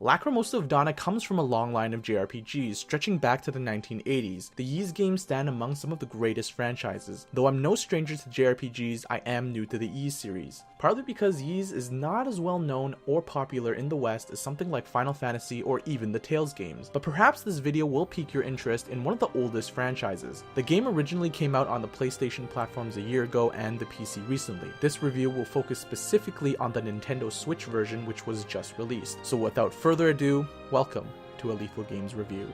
Lacrimosa of Dana comes from a long line of JRPGs stretching back to the 1980s. The YS games stand among some of the greatest franchises. Though I'm no stranger to JRPGs, I am new to the YS series. Partly because YS is not as well known or popular in the West as something like Final Fantasy or even the Tales games, but perhaps this video will pique your interest in one of the oldest franchises. The game originally came out on the PlayStation platforms a year ago and the PC recently. This review will focus specifically on the Nintendo Switch version, which was just released. So without further ado, welcome to a Lethal Games review.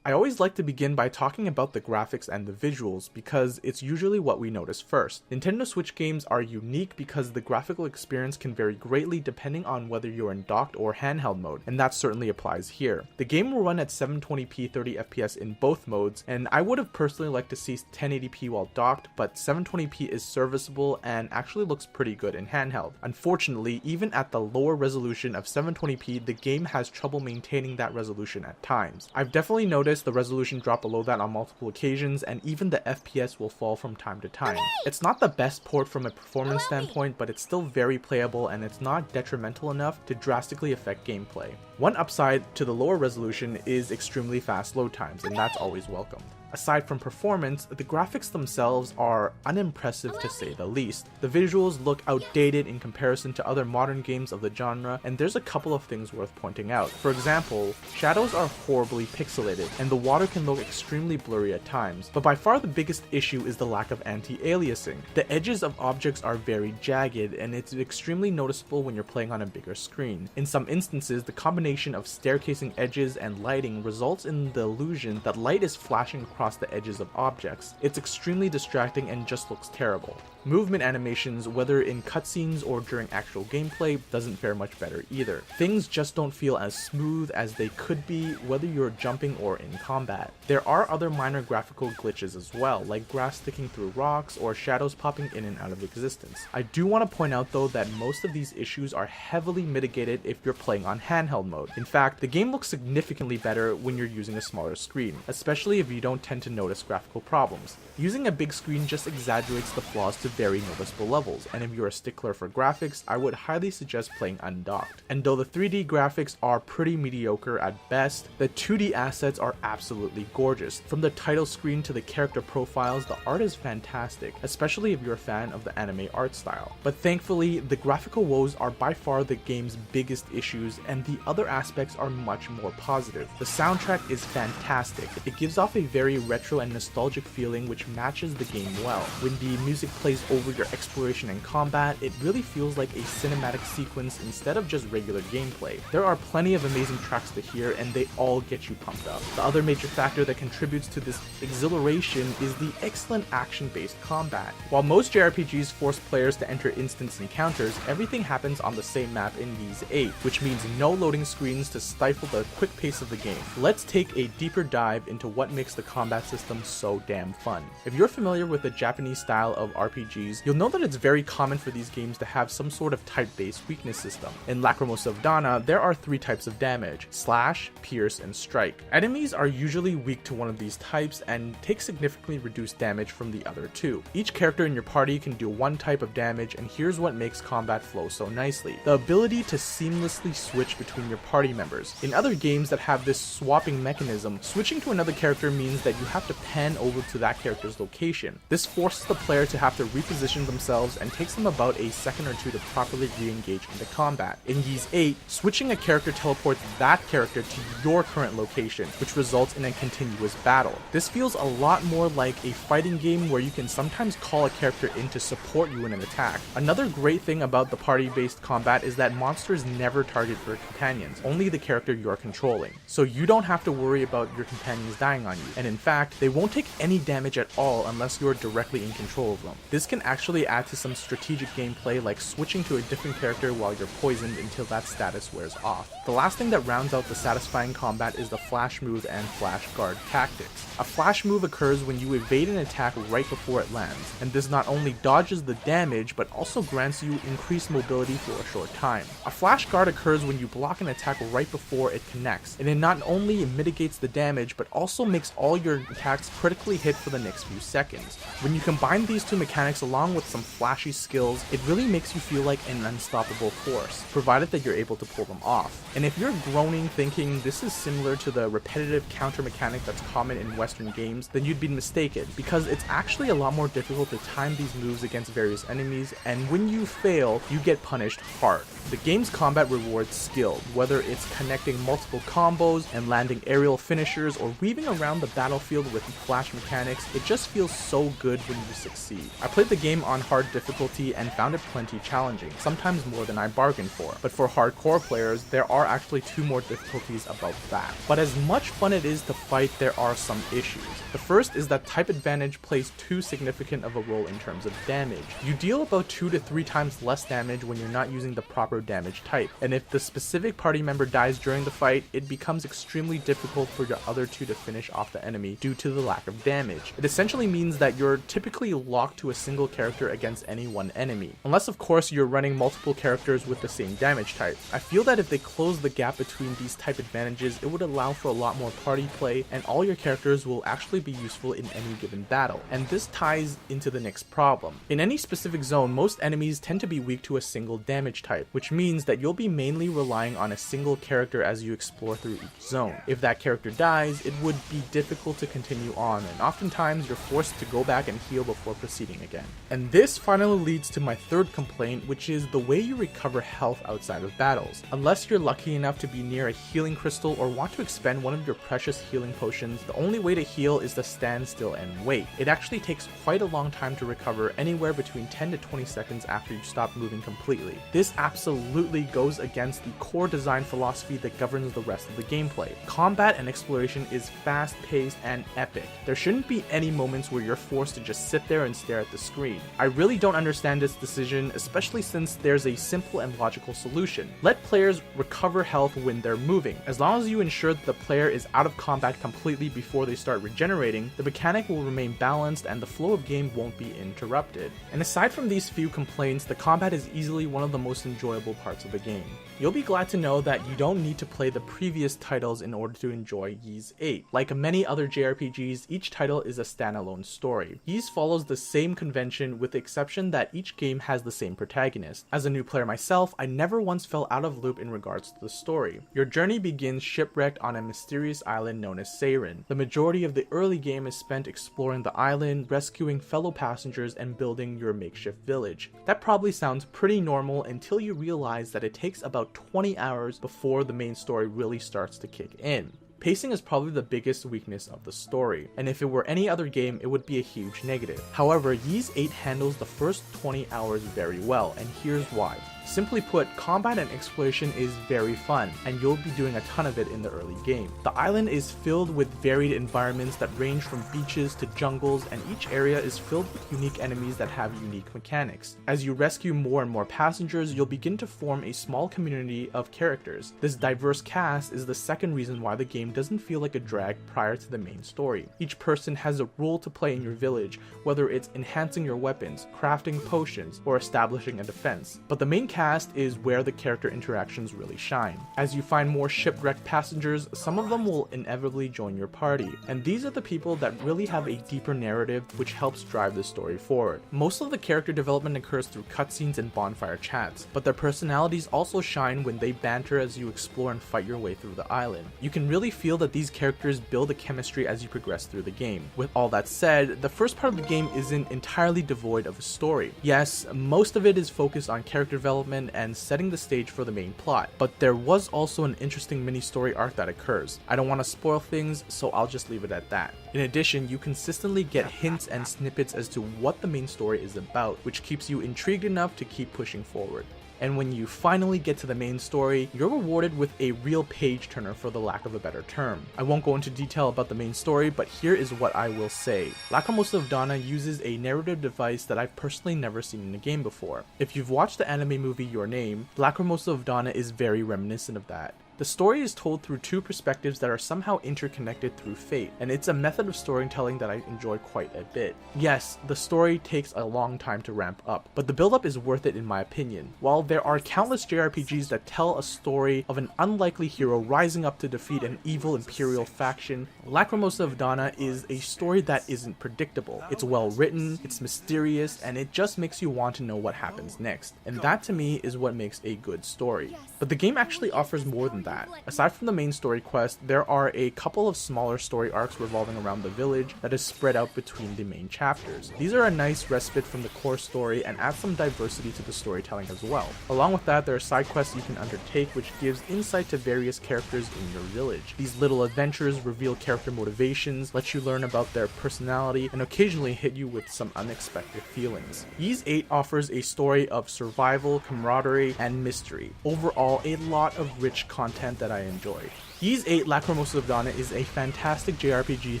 I always like to begin by talking about the graphics and the visuals because it's usually what we notice first. Nintendo Switch games are unique because the graphical experience can vary greatly depending on whether you're in docked or handheld mode, and that certainly applies here. The game will run at 720p 30fps in both modes, and I would have personally liked to see 1080p while docked, but 720p is serviceable and actually looks pretty good in handheld. Unfortunately, even at the lower resolution of 720p, the game has trouble maintaining that resolution at times. I've definitely noticed the resolution drop below that on multiple occasions, and even the FPS will fall from time to time. It's not the best port from a performance standpoint, but it's still very playable and it's not detrimental enough to drastically affect gameplay. One upside to the lower resolution is extremely fast load times, and that's always welcomed. Aside from performance, the graphics themselves are unimpressive to say the least. The visuals look outdated in comparison to other modern games of the genre, and there's a couple of things worth pointing out. For example, shadows are horribly pixelated, and the water can look extremely blurry at times, but by far the biggest issue is the lack of anti-aliasing. The edges of objects are very jagged, and it's extremely noticeable when you're playing on a bigger screen. In some instances, the combination of staircasing edges and lighting results in the illusion that light is flashing across the edges of objects. It's extremely distracting and just looks terrible. Movement animations, whether in cutscenes or during actual gameplay, doesn't fare much better either. Things just don't feel as smooth as they could be, whether you're jumping or in combat. There are other minor graphical glitches as well, like grass sticking through rocks or shadows popping in and out of existence. I do want to point out though that most of these issues are heavily mitigated if you're playing on handheld mode. In fact, the game looks significantly better when you're using a smaller screen, especially if you don't tend to notice graphical problems. Using a big screen just exaggerates the flaws to very noticeable levels, and if you're a stickler for graphics, I would highly suggest playing undocked. And though the 3D graphics are pretty mediocre at best, the 2D assets are absolutely gorgeous. From the title screen to the character profiles, the art is fantastic, especially if you're a fan of the anime art style. But thankfully, the graphical woes are by far the game's biggest issues, and the other aspects are much more positive. The soundtrack is fantastic. It gives off a very retro and nostalgic feeling which matches the game well. When the music plays over your exploration and combat, it really feels like a cinematic sequence instead of just regular gameplay. There are plenty of amazing tracks to hear, and they all get you pumped up. The other major factor that contributes to this exhilaration is the excellent action-based combat. While most JRPGs force players to enter instance encounters, everything happens on the same map in YS VIII, which means no loading screens to stifle the quick pace of the game. Let's take a deeper dive into what makes the combat system so damn fun. If you're familiar with the Japanese style of RPGs, you'll know that it's very common for these games to have some sort of type-based weakness system. In Lacrimosa of Dana, there are 3 types of damage: slash, pierce, and strike. Enemies are usually weak to one of these types and take significantly reduced damage from the other 2. Each character in your party can do one type of damage, and here's what makes combat flow so nicely: the ability to seamlessly switch between your party members. In other games that have this swapping mechanism, switching to another character means that you have to pan over to that character's location. This forces the player to have to reposition themselves and takes them about a second or two to properly re-engage into combat. In YS VIII, switching a character teleports that character to your current location, which results in a continuous battle. This feels a lot more like a fighting game where you can sometimes call a character in to support you in an attack. Another great thing about the party-based combat is that monsters never target your companions, only the character you're controlling. So you don't have to worry about your companions dying on you, and in fact, they won't take any damage at all unless you're directly in control of them. This can actually add to some strategic gameplay, like switching to a different character while you're poisoned until that status wears off. The last thing that rounds out the satisfying combat is the flash move and flash guard tactics. A flash move occurs when you evade an attack right before it lands, and this not only dodges the damage but also grants you increased mobility for a short time. A flash guard occurs when you block an attack right before it connects, and it not only mitigates the damage but also makes all your attacks critically hit for the next few seconds. When you combine these two mechanics along with some flashy skills, it really makes you feel like an unstoppable force, provided that you're able to pull them off. And if you're groaning thinking this is similar to the repetitive counter mechanic that's common in Western games, then you'd be mistaken, because it's actually a lot more difficult to time these moves against various enemies, and when you fail, you get punished hard. The game's combat rewards skill, whether it's connecting multiple combos and landing aerial finishers or weaving around the battlefield with flash mechanics. It just feels so good when you succeed. I played the game on hard difficulty and found it plenty challenging, sometimes more than I bargained for, but for hardcore players, there are actually 2 more difficulties about that. But as much fun it is to fight, there are some issues. The first is that type advantage plays too significant of a role in terms of damage. You deal about 2 to 3 times less damage when you're not using the proper damage type, and if the specific party member dies during the fight, it becomes extremely difficult for your other 2 to finish off the enemy due to the lack of damage. It essentially means that you're typically locked to a single character against any one enemy, unless of course you're running multiple characters with the same damage type. I feel that if they close the gap between these type advantages, it would allow for a lot more party play, and all your characters will actually be useful in any given battle. And this ties into the next problem. In any specific zone, most enemies tend to be weak to a single damage type, which means that you'll be mainly relying on a single character as you explore through each zone. If that character dies, it would be difficult to continue on, and oftentimes you're forced to go back and heal before proceeding again. And this finally leads to my third complaint, which is the way you recover health outside of battles. Unless you're lucky enough to be near a healing crystal or want to expend one of your precious healing potions, the only way to heal is to stand still and wait. It actually takes quite a long time to recover, anywhere between 10 to 20 seconds after you stop moving completely. This absolutely goes against the core design philosophy that governs the rest of the gameplay. Combat and exploration is fast-paced and epic. There shouldn't be any moments where you're forced to just sit there and stare at the screen. I really don't understand this decision, especially since there's a simple and logical solution. Let players recover health when they're moving. As long as you ensure that the player is out of combat completely before they start regenerating, the mechanic will remain balanced and the flow of game won't be interrupted. And aside from these few complaints, the combat is easily one of the most enjoyable parts of the game. You'll be glad to know that you don't need to play the previous titles in order to enjoy YS VIII. Like many other JRPGs, each title is a standalone story. YS follows the same convention with the exception that each game has the same protagonist. As a new player myself, I never once fell out of loop in regards to the story. Your journey begins shipwrecked on a mysterious island known as Seirin. The majority of the early game is spent exploring the island, rescuing fellow passengers, and building your makeshift village. That probably sounds pretty normal until you realize that it takes about 20 hours before the main story really starts to kick in. Pacing is probably the biggest weakness of the story, and if it were any other game, it would be a huge negative. However, YS VIII handles the first 20 hours very well, and here's why. Simply put, combat and exploration is very fun, and you'll be doing a ton of it in the early game. The island is filled with varied environments that range from beaches to jungles, and each area is filled with unique enemies that have unique mechanics. As you rescue more and more passengers, you'll begin to form a small community of characters. This diverse cast is the second reason why the game doesn't feel like a drag prior to the main story. Each person has a role to play in your village, whether it's enhancing your weapons, crafting potions, or establishing a defense. But the main cast is where the character interactions really shine. As you find more shipwrecked passengers, some of them will inevitably join your party, and these are the people that really have a deeper narrative which helps drive the story forward. Most of the character development occurs through cutscenes and bonfire chats, but their personalities also shine when they banter as you explore and fight your way through the island. You can really feel that these characters build a chemistry as you progress through the game. With all that said, the first part of the game isn't entirely devoid of a story. Yes, most of it is focused on character development and setting the stage for the main plot, but there was also an interesting mini story arc that occurs. I don't want to spoil things, so I'll just leave it at that. In addition, you consistently get hints and snippets as to what the main story is about, which keeps you intrigued enough to keep pushing forward. and when you finally get to the main story, you're rewarded with a real page turner, for the lack of a better term. I won't go into detail about the main story, but here is what I will say. Lacrimosa of Dana uses a narrative device that I've personally never seen in a game before. If you've watched the anime movie Your Name, Lacrimosa of Dana is very reminiscent of that. The story is told through two perspectives that are somehow interconnected through fate, and it's a method of storytelling that I enjoy quite a bit. Yes, the story takes a long time to ramp up, but the build-up is worth it in my opinion. While there are countless JRPGs that tell a story of an unlikely hero rising up to defeat an evil imperial faction, Lacrimosa of Dana is a story that isn't predictable. It's well written, it's mysterious, and it just makes you want to know what happens next. And that to me is what makes a good story. But the game actually offers more than that. Aside from the main story quest, there are a couple of smaller story arcs revolving around the village that is spread out between the main chapters. These are a nice respite from the core story and add some diversity to the storytelling as well. Along with that, there are side quests you can undertake which gives insight to various characters in your village. These little adventures reveal character motivations, let you learn about their personality, and occasionally hit you with some unexpected feelings. YS VIII offers a story of survival, camaraderie, and mystery. Overall, a lot of rich content that I enjoy. YS VIII Lacrimosa of Dana is a fantastic JRPG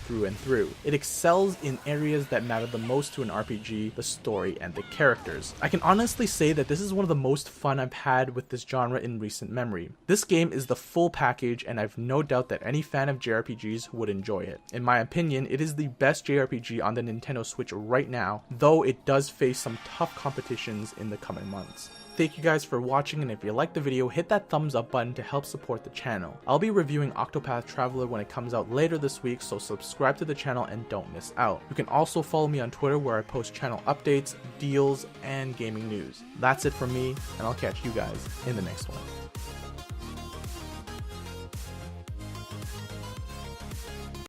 through and through. It excels in areas that matter the most to an RPG, the story, and the characters. I can honestly say that this is one of the most fun I've had with this genre in recent memory. This game is the full package, and I've no doubt that any fan of JRPGs would enjoy it. In my opinion, it is the best JRPG on the Nintendo Switch right now, though it does face some tough competitions in the coming months. Thank you guys for watching, and if you liked the video, hit that thumbs up button to help support the channel. I'll be reviewing Octopath Traveler when it comes out later this week, so subscribe to the channel and don't miss out. You can also follow me on Twitter where I post channel updates, deals, and gaming news. That's it from me, and I'll catch you guys in the next one.